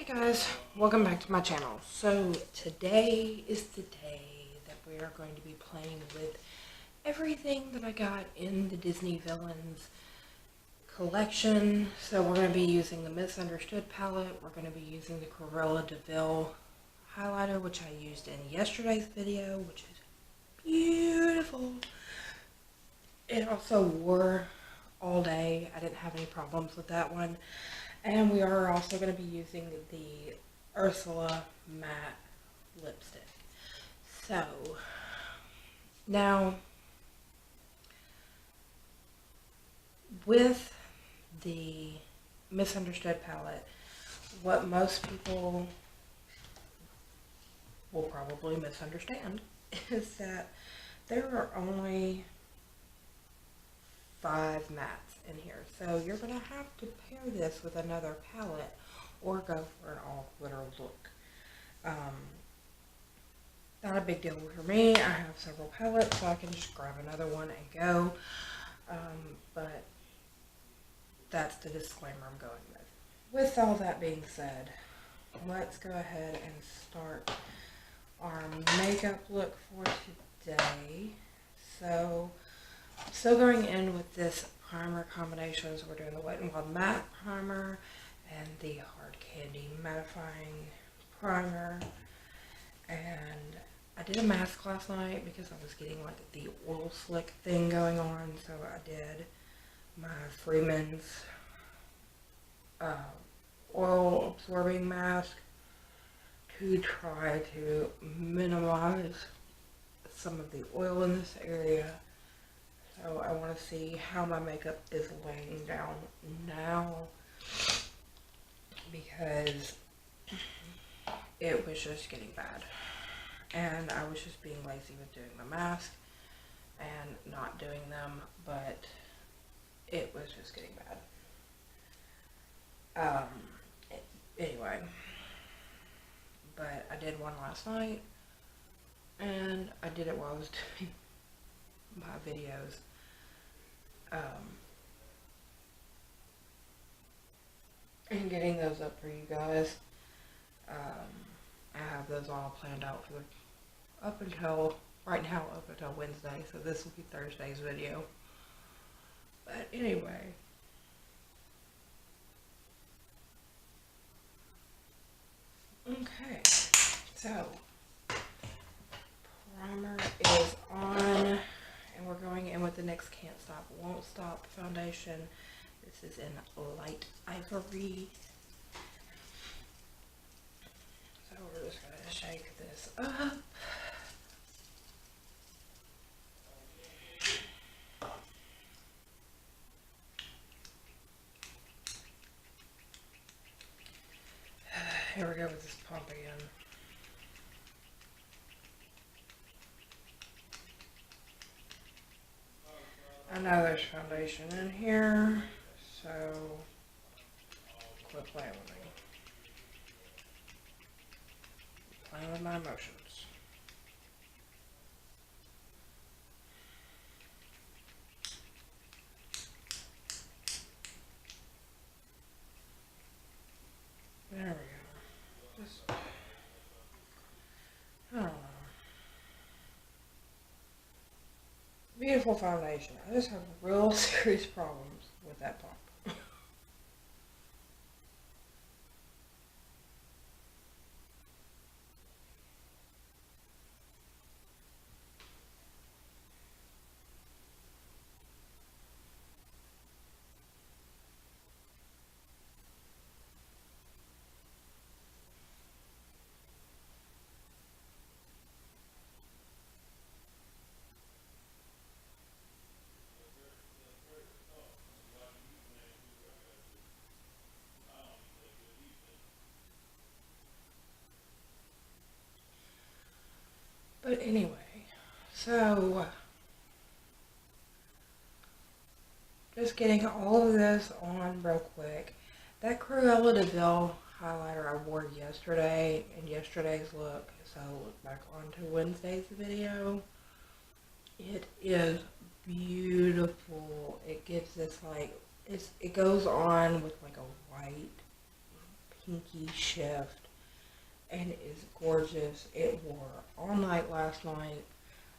Guys, welcome back to my channel. So today is the day that we are going to be playing with everything that I got in the Disney Villains collection. So we're going to be using the Misunderstood palette. We're going to be using the Cruella DeVille highlighter, which I used in yesterday's video, which is beautiful. It also wore all day. I didn't have any problems with that one. And we are also going to be using the Ursula matte lipstick. So, now, with the Misunderstood palette, what most people will probably misunderstand is that there are only 5 mattes in here. So you're going to have to pair this with another palette or go for an all glitter look. Not a big deal for me. I have several palettes, so I can just grab another one and go. But that's the disclaimer I'm going with. With all that being said, let's go ahead and start our makeup look for today. So, still going in with this primer combination. So we're doing the Wet n Wild matte primer and the Hard Candy mattifying primer. And I did a mask last night because I was getting like the oil slick thing going on. So I did my Freeman's oil absorbing mask to try to minimize some of the oil in this area. So I want to see how my makeup is laying down now, because it was just getting bad. And I was just being lazy with doing the mask and not doing them, but it was just getting bad. Anyway, but I did one last night, and I did it while I was doing my videos. And getting those up for you guys. I have those all planned out for up until Wednesday, so this will be Thursday's video. But anyway, okay, so primer is on, and we're going in with the NYX Can't Stop Won't Stop foundation. This is in Light Ivory. So we're just going to shake this up. Here we go with this pump again. I know there's foundation in here, so quit playing with me. Playing with my emotions. There we go. Just, I don't know. Beautiful foundation. I just have real serious problems with that pump. But anyway, so just getting all of this on real quick. That Cruella DeVille highlighter I wore yesterday in yesterday's look, so look back onto Wednesday's video. It is beautiful. It gives this like, it goes on with like a white pinky shift, and it is gorgeous. It wore all night last night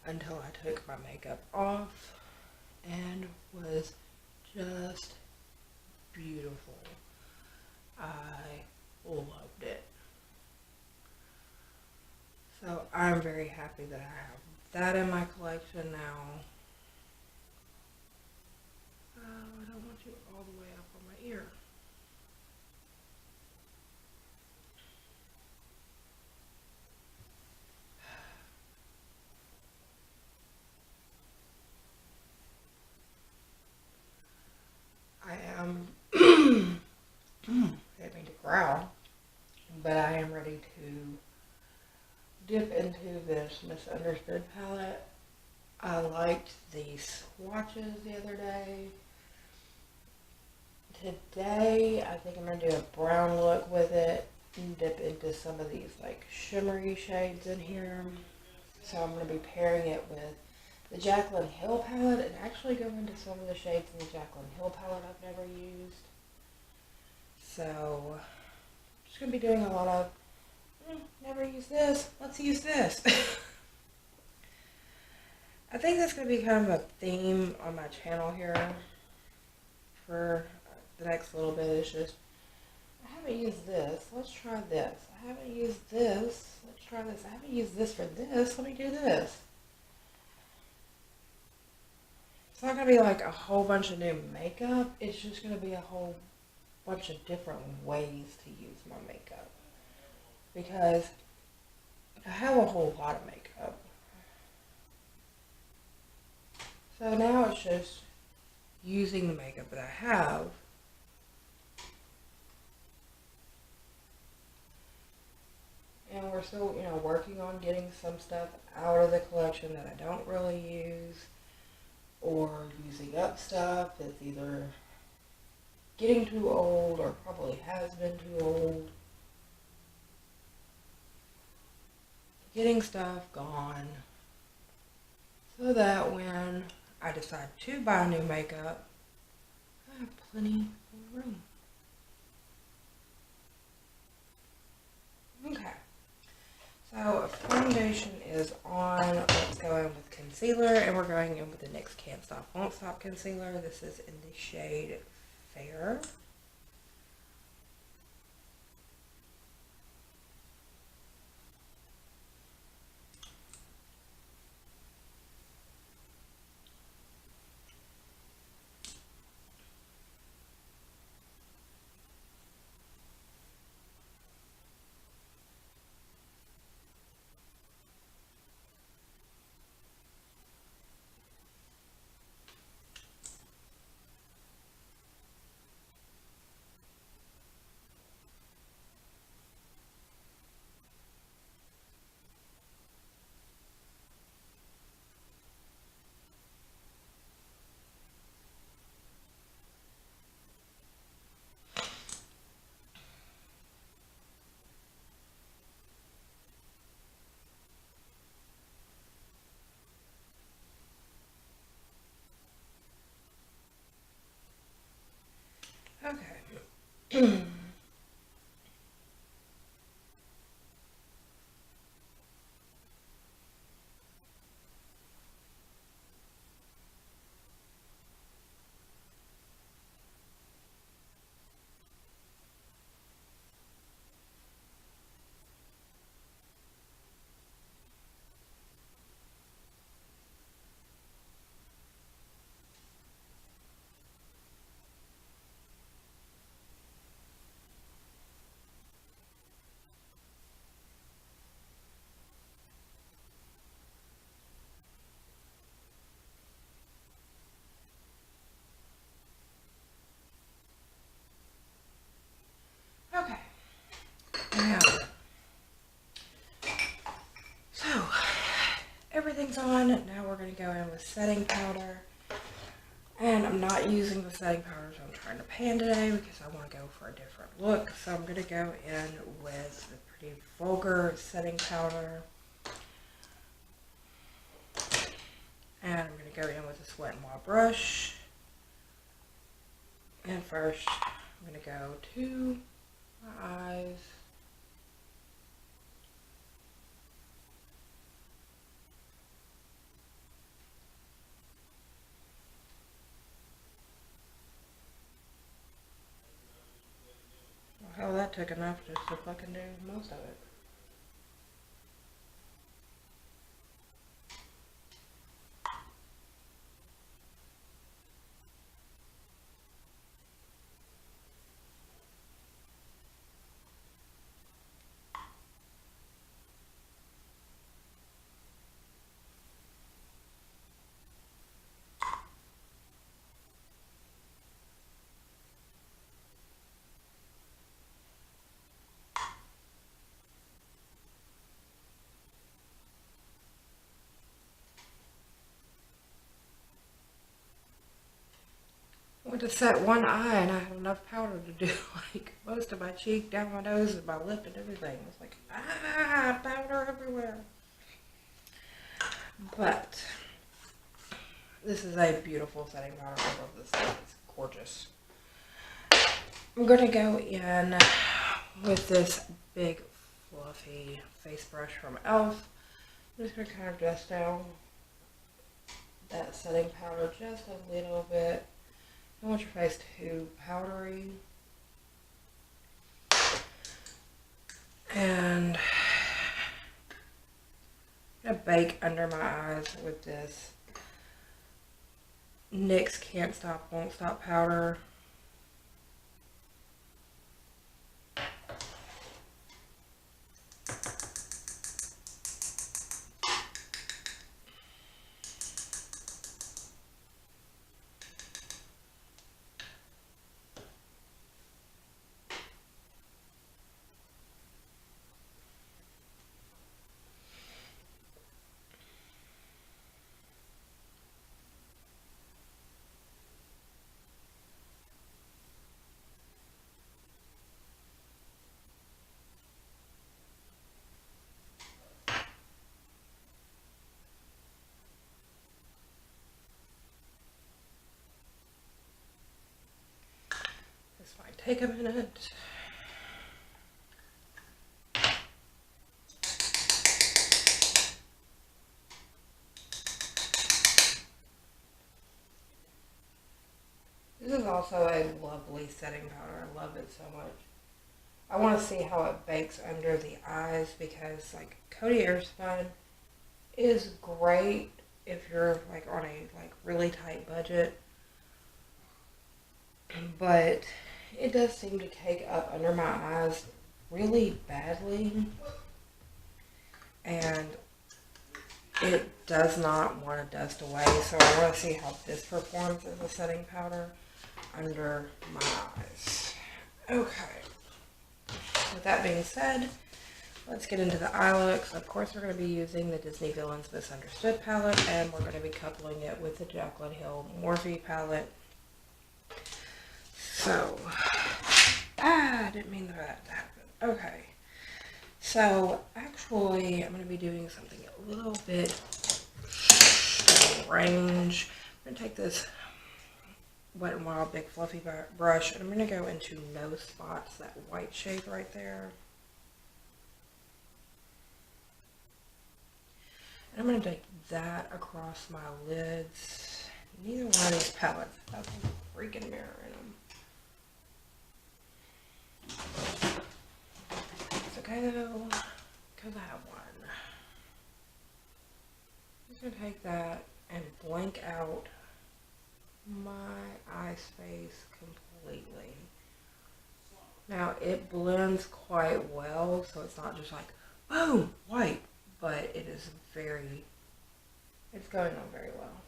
until I took my makeup off, and was just beautiful. I loved it. So I'm very happy that I have that in my collection now. I don't want you all the way up on my ear. I am, I didn't mean to growl, but I am ready to dip into this Misunderstood palette. I liked the swatches the other day. Today, I think I'm going to do a brown look with it and dip into some of these like shimmery shades in here. So I'm going to be pairing it with the Jaclyn Hill palette and actually go into some of the shades in the Jaclyn Hill palette I've never used. So, just going to be doing a lot of, never use this, let's use this. I think that's going to be kind of a theme on my channel here for the next little bit. It's just, I haven't used this, let's try this. I haven't used this, let's try this. I haven't used this for this, let me do this. It's not going to be like a whole bunch of new makeup. It's just going to be a whole bunch of different ways to use my makeup. Because I have a whole lot of makeup. So now it's just using the makeup that I have. And we're still, working on getting some stuff out of the collection that I don't really use. Or using up stuff that's either getting too old or probably has been too old. Getting stuff gone so that when I decide to buy new makeup, I have plenty of room. Okay. So foundation is on. Let's go in with concealer, and we're going in with the NYX Can't Stop Won't Stop concealer. This is in the shade Fair. Okay. Okay. Now, so everything's on. Now we're going to go in with setting powder. And I'm not using the setting powder, so I'm trying to pan today because I want to go for a different look. So I'm going to go in with the pretty vulgar setting powder. And I'm going to go in with a Sweat and Wild brush. And first, I'm going to go to my eyes. Hell, that took enough just to fucking do most of it. I went to set one eye and I had enough powder to do like most of my cheek, down my nose, and my lip and everything. I was like, ah, powder everywhere. But this is a beautiful setting powder. I love this thing. It's gorgeous. I'm going to go in with this big fluffy face brush from e.l.f. I'm just going to kind of dust down that setting powder just a little bit. Don't want your face too powdery. And I'm going to bake under my eyes with this NYX Can't Stop, Won't Stop powder. This might take a minute. This is also a lovely setting powder. I love it so much. I want to see how it bakes under the eyes because like Coty Airspun is great if you're like on a really tight budget, but it does seem to cake up under my eyes really badly, and it does not want to dust away, so I want to see how this performs as a setting powder under my eyes. Okay, with that being said, let's get into the eye looks. Of course, we're going to be using the Disney Villains Misunderstood palette, and we're going to be coupling it with the Jaclyn Hill Morphe palette. So, I didn't mean that to happen. Okay, so actually, I'm going to be doing something a little bit strange. I'm going to take this Wet n Wild big fluffy brush, and I'm going to go into No Spots, that white shade right there. And I'm going to take that across my lids. Neither one of these palettes has a freaking mirror in them. It's okay though, because I have one. I'm just going to take that and blank out my eye space completely. Now it blends quite well, so it's not just like, boom, white, but it is it's going on very well.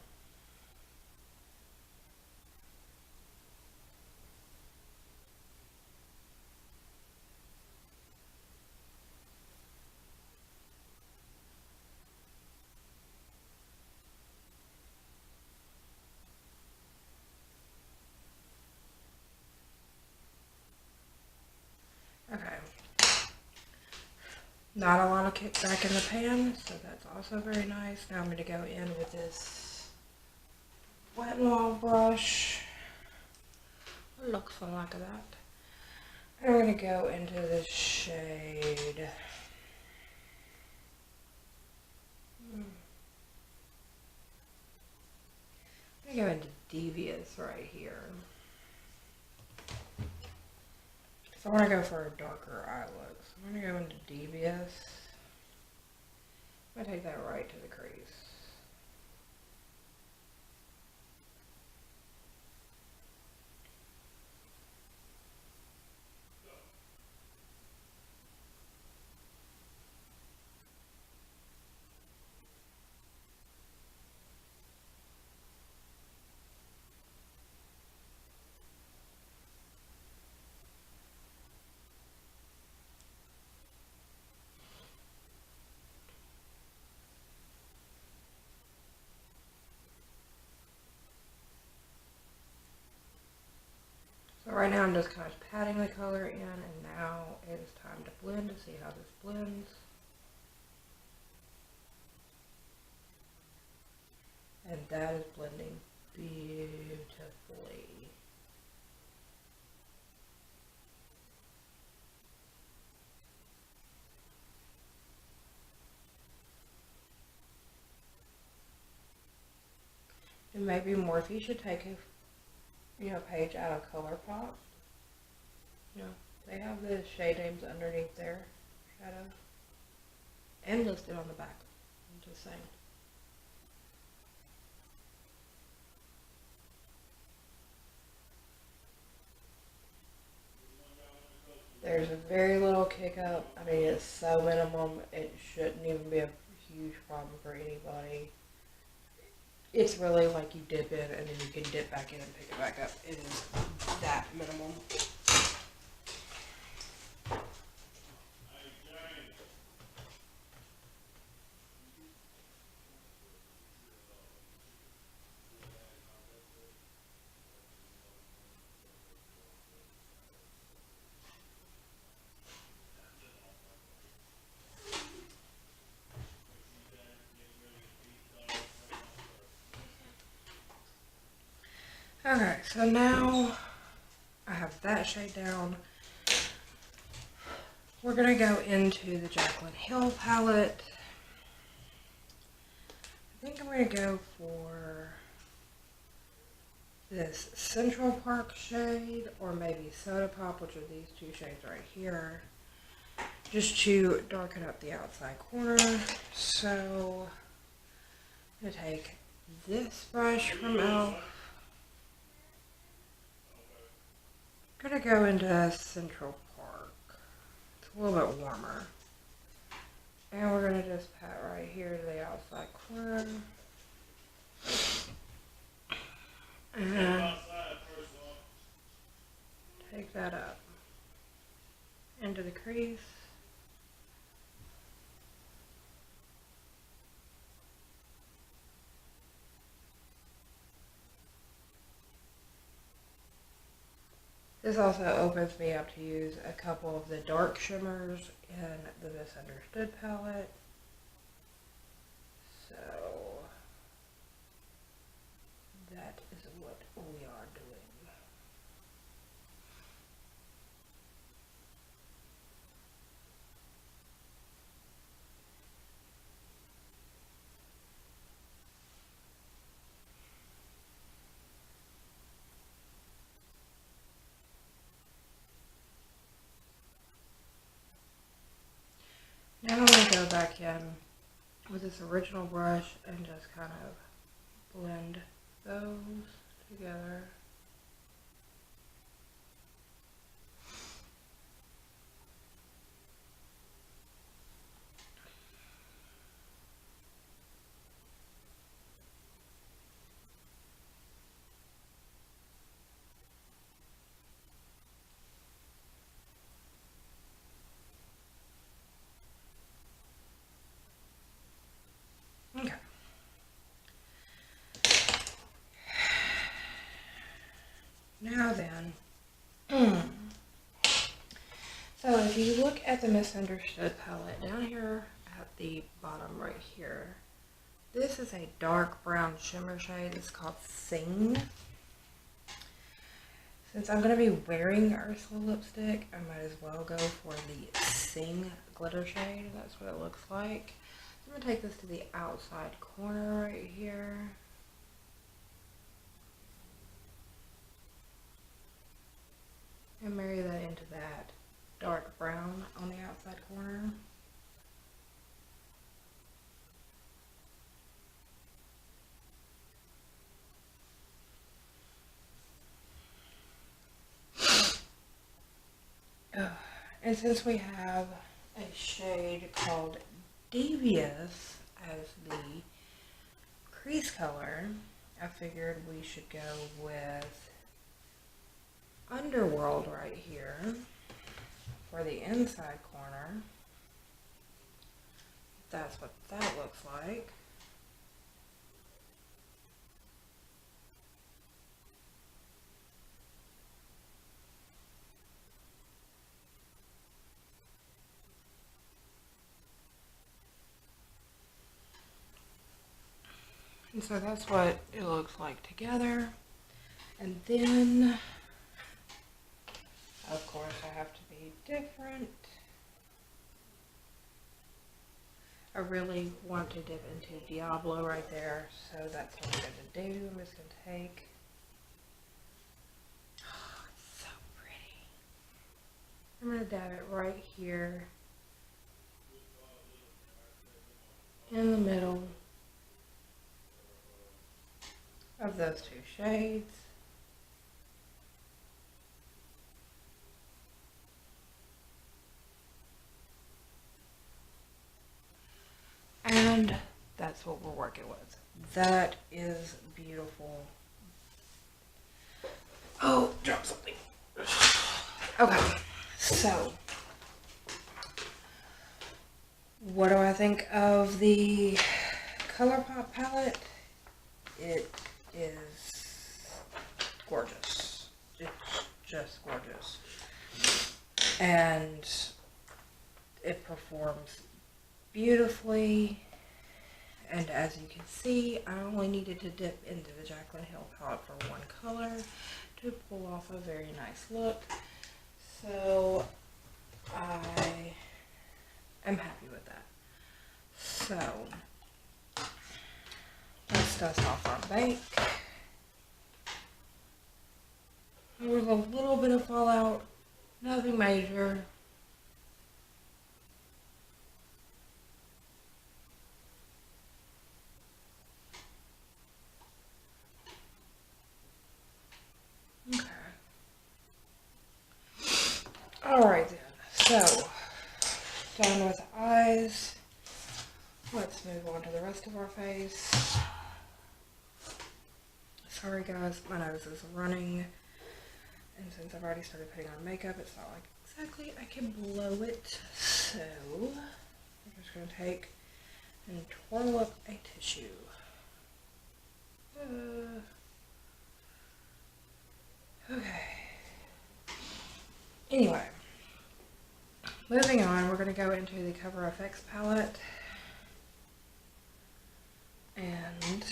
Okay. Not a lot of kickback in the pan, so that's also very nice. Now I'm going to go in with this Wet n Wild brush. What looks like that. And I'm going to go into this shade. I'm going to go into Devious right here. So I want to go for a darker eye look. So I'm going to go into Devious. I'm going to take that right to the crease. So right now I'm just kind of patting the color in, and now it is time to blend to see how this blends. And that is blending beautifully. And maybe Morphe should take a page out of Colourpop. They have the shade names underneath their shadow and listed on the back. I'm just saying. There's a very little kick up. I mean, it's so minimum, it shouldn't even be a huge problem for anybody. It's really like you dip in and then you can dip back in and pick it back up. It is that minimum. Okay, so now I have that shade down. We're going to go into the Jaclyn Hill palette. I think I'm going to go for this Central Park shade, or maybe Soda Pop, which are these two shades right here, just to darken up the outside corner. So I'm going to take this brush from e.l.f. I'm going to go into Central Park. It's a little bit warmer. And we're going to just pat right here to the outside corner. And take that up into the crease. This also opens me up to use a couple of the dark shimmers in the Misunderstood palette. So that is what we are doing. Now I'm going to go back in with this original brush and just kind of blend those together. Okay. Now then, so if you look at the Misunderstood palette down here at the bottom right here, this is a dark brown shimmer shade. It's called Sing. Since I'm going to be wearing Ursula lipstick, I might as well go for the Sing glitter shade. That's what it looks like. I'm going to take this to the outside corner right here. And marry that into that. dark brown on the outside corner. And since we have a shade called Devious as the crease color, I figured we should go with Underworld right here for the inside corner. That's what that looks like. And so that's what it looks like together. And then, of course, I have to be different. I really want to dip into Diablo right there, so that's what I'm going to do. I'm just going to take, oh, it's so pretty. I'm going to dab it right here in the middle of those two shades. And that's what we're working with. That is beautiful. Oh, drop something. Okay, so what do I think of the Colourpop palette? It is gorgeous. It's just gorgeous. And it performs beautifully. And as you can see, I only needed to dip into the Jaclyn Hill palette for one color to pull off a very nice look. So I am happy with that. So let's dust off our bake. There was a little bit of fallout, nothing major. Okay. Alright then, so done with eyes. Let's move on to the rest of our face. Sorry guys, my nose is running. And since I've already started putting on makeup, it's not like exactly I can blow it. So, I'm just going to take and twirl up a tissue. Okay. Anyway, moving on, we're going to go into the Cover FX palette. And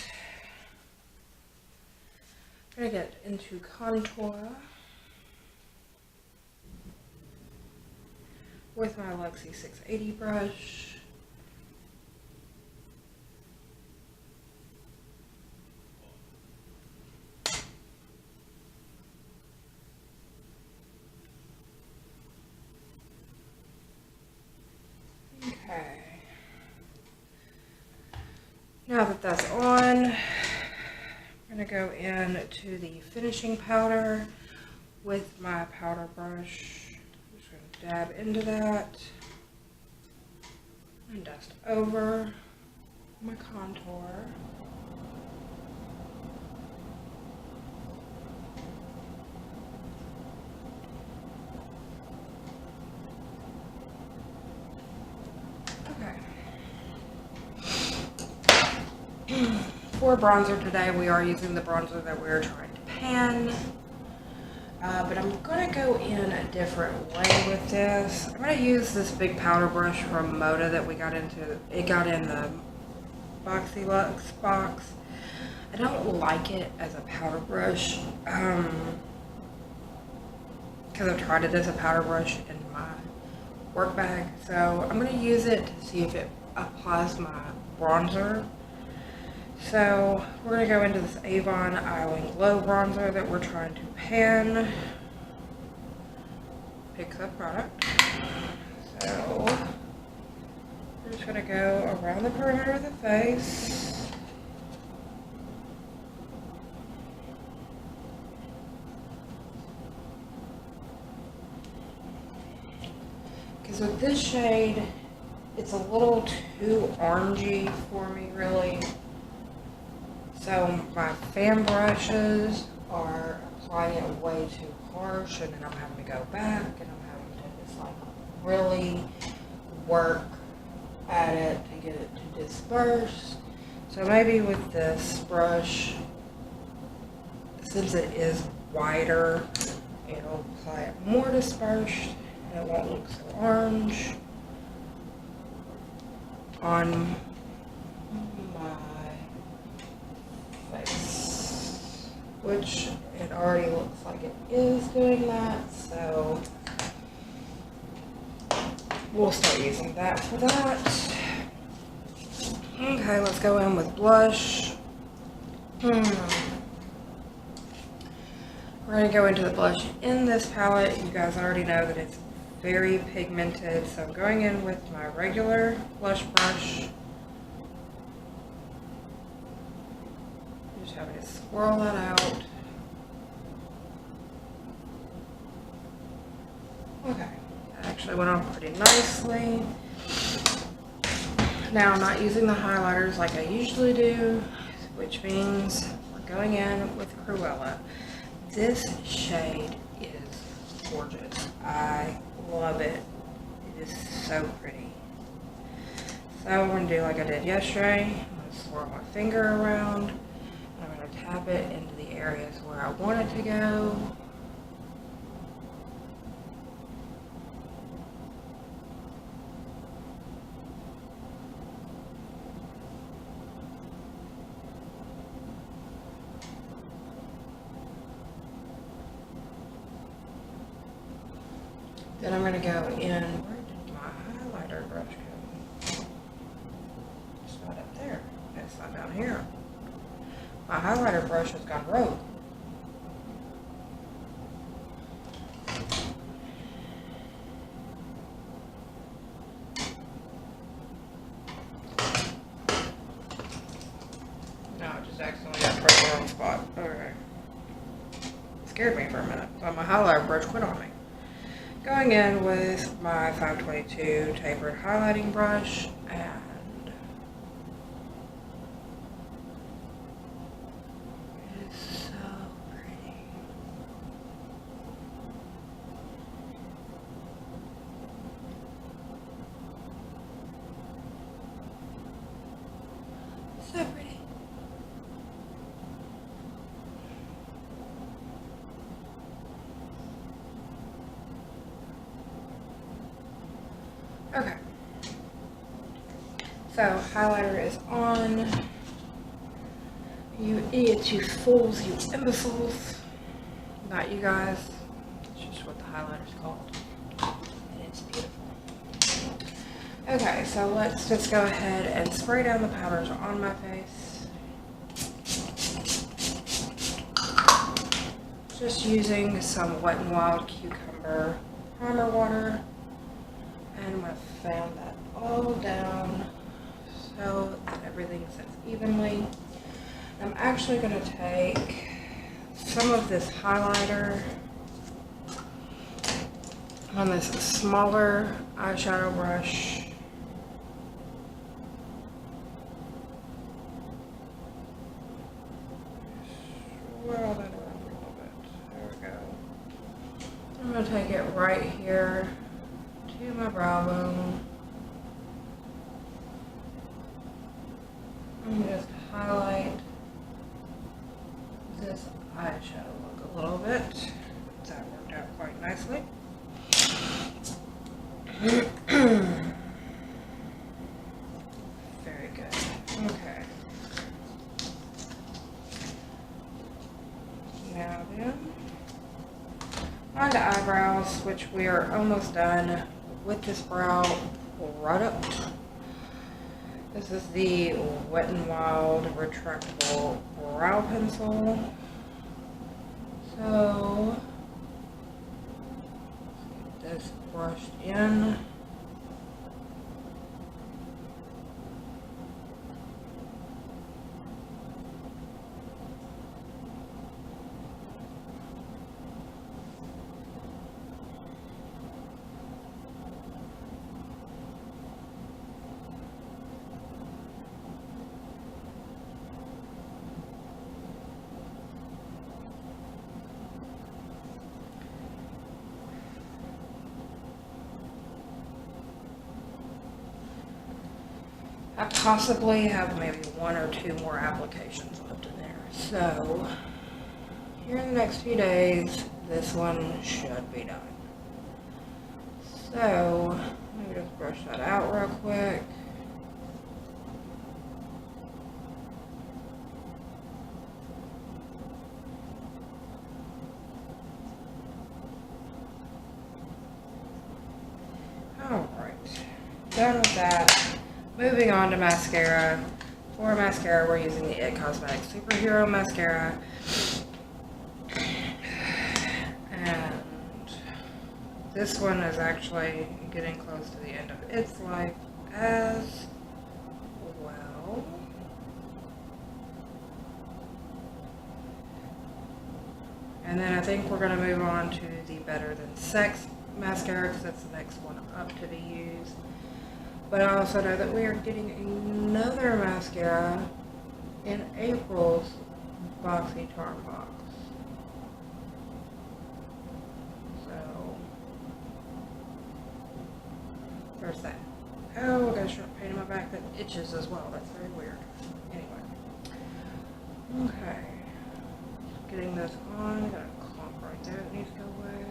I'm going to get into contour with my Lexi 680 brush. Okay. Now that that's on, I'm going to go into the finishing powder with my powder brush. Dab into that and dust over my contour. Okay. For bronzer today, we are using the bronzer that we're trying to pan. But I'm going to go in a different way with this. I'm going to use this big powder brush from Moda that we got into. It got in the Boxy Luxe box. I don't like it as a powder brush because I've tried it as a powder brush in my work bag. So I'm going to use it to see if it applies my bronzer. So we're going to go into this Avon Eye Glow bronzer that we're trying to pan. picks up product. So I'm just going to go around the perimeter of the face. Because with this shade, it's a little too orangey for me, really. So my fan brushes are applying it way too harsh, and then I'm having to go back, and I'm having to just like really work at it to get it to disperse. So maybe with this brush, since it is wider, it'll apply it more dispersed, and it won't look so orange on my face, which it already looks like it is doing that, so we'll start using that for that. Okay, let's go in with blush. We're going to go into the blush in this palette. You guys already know that it's very pigmented, so I'm going in with my regular blush brush. Just having to swirl that out. Okay, that actually went on pretty nicely. Now I'm not using the highlighters like I usually do, which means we're going in with Cruella. This shade is gorgeous. I love it. It is so pretty. So I'm going to do like I did yesterday. I'm going to swirl my finger around. I'm going to tap it into the areas where I want it to go. Then I'm going to go in, where did my highlighter brush go? It's not up there. It's not down here. My highlighter brush has gone rogue. No, I just accidentally got pressed the wrong spot. Okay. It scared me for a minute. So my highlighter brush quit on me. Going in with my 522 tapered highlighting brush, and it's so pretty. So pretty. Okay, so highlighter is on. You idiots, you fools, you imbeciles. Not you guys. It's just what the highlighter's called. And it's beautiful. Okay, so let's just go ahead and spray down the powders on my face. Just using some Wet n Wild Cucumber primer water. And I'm going to fan that all down so that everything sits evenly. I'm actually going to take some of this highlighter on this smaller eyeshadow brush. Swirl that around a little bit. There we go. I'm going to take it right here to my brow bone. I'm just highlight this eyeshadow look a little bit. That worked out quite nicely. Very good. Okay. Now then, on to eyebrows, which we are almost done with this brow product. This is the Wet n Wild retractable brow pencil. So this brushed in. I possibly have maybe 1 or 2 more applications left in there. So, here in the next few days, this one should be done. So, let me just brush that out real quick. Alright, done with that. Moving on to mascara. For mascara, we're using the It Cosmetics Superhero Mascara. And this one is actually getting close to the end of its life as well. And then I think we're going to move on to the Better Than Sex mascara because that's the next one up to be used. But I also know that we are getting another mascara in April's BoxyCharm box. So, there's that. Oh, I got a sharp pain in my back that itches as well. That's very weird. Anyway. Okay. Getting this on. Got a clump right there that needs to go away.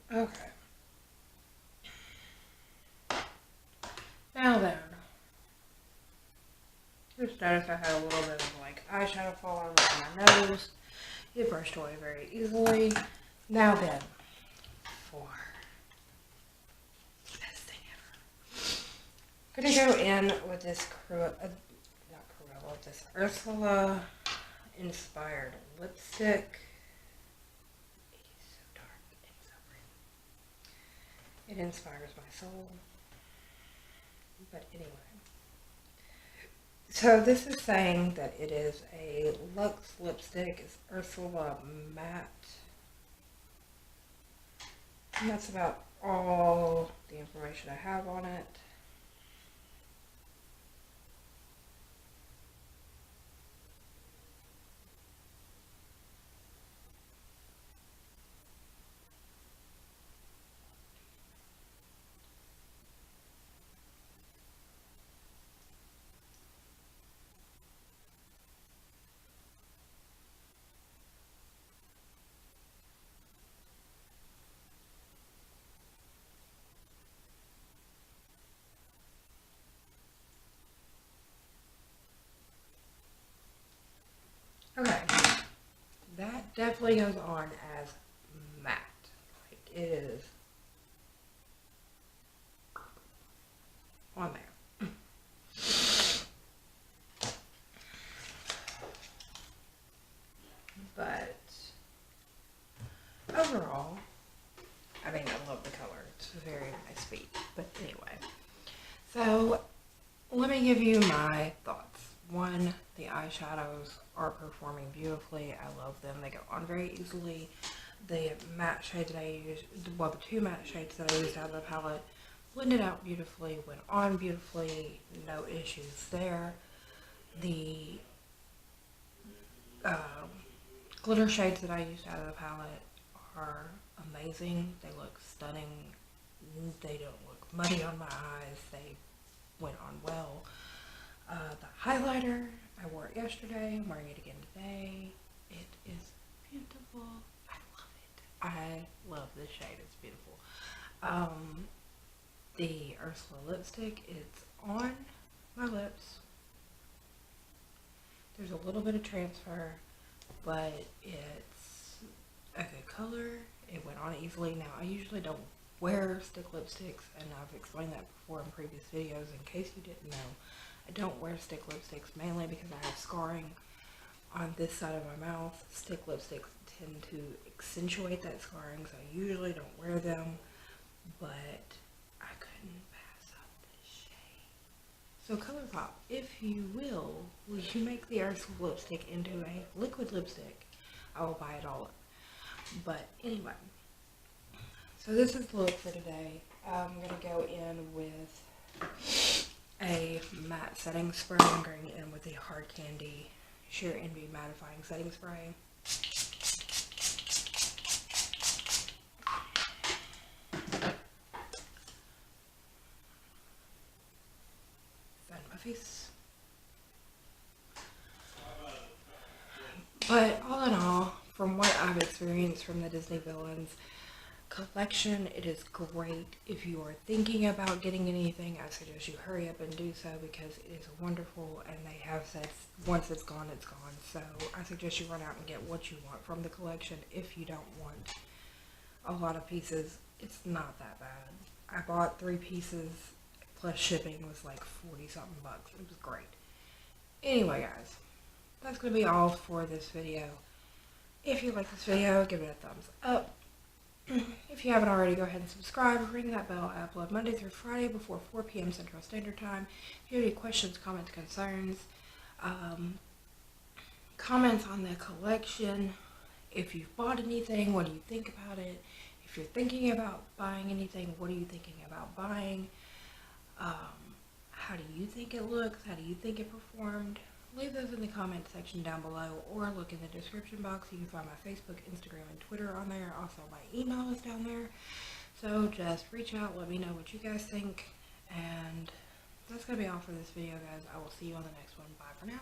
Okay. Now then, just noticed I had a little bit of like eyeshadow fall over my nose. It brushed away very easily. Now then, for the best thing ever. I'm gonna go in with this this Ursula inspired lipstick. It is so dark and so pretty. It inspires my soul. But anyway. So this is saying that it is a luxe lipstick. It's Ursula matte. And that's about all the information I have on it. definitely goes on as matte. Like, it is on there. But overall, I mean, I love the color. It's a very nice beat. But anyway, so let me give you my thoughts. One, the eyeshadows are performing beautifully. I love them. They go on very easily. The matte shades that I used, well, the two matte shades that I used out of the palette blended out beautifully, went on beautifully, no issues there. The glitter shades that I used out of the palette are amazing. They look stunning. They don't look muddy on my eyes. They went on well. The highlighter, I wore it yesterday. I'm wearing it again today. It is beautiful. I love it. I love this shade. It's beautiful. The Ursula lipstick, it's on my lips. There's a little bit of transfer, but it's a good color. It went on easily. Now, I usually don't wear stick lipsticks, and I've explained that before in previous videos. In case you didn't know, I don't wear stick lipsticks mainly because I have scarring on this side of my mouth. Stick lipsticks tend to accentuate that scarring, so I usually don't wear them, but I couldn't pass up this shade. So Colourpop, if you will you make the Ursula lipstick into a liquid lipstick? I will buy it all up. But anyway, so this is the look for today. I'm going to go in with a matte setting spray. I'm going in with the Hard Candy Sheer Envy mattifying setting spray. Set my face. But all in all, from what I've experienced from the Disney Villains collection, it is great. If you are thinking about getting anything, I suggest you hurry up and do so because it is wonderful, and they have said once it's gone, it's gone. So I suggest you run out and get what you want from the collection. If you don't want a lot of pieces, it's not that bad. I bought 3 pieces plus shipping was like 40 something bucks. It was great. Anyway guys, that's going to be all for this video. If you like this video, give it a thumbs up. If you haven't already, go ahead and subscribe. Ring that bell. I upload Monday through Friday before 4 p.m. Central Standard Time. If you have any questions, comments, concerns, comments on the collection, if you've bought anything, what do you think about it? If you're thinking about buying anything, what are you thinking about buying? How do you think it looks? How do you think it performed? Leave those in the comment section down below, or look in the description box. You can find my Facebook, Instagram, and Twitter on there. Also, my email is down there. So just reach out, let me know what you guys think. And that's going to be all for this video, guys. I will see you on the next one. Bye for now.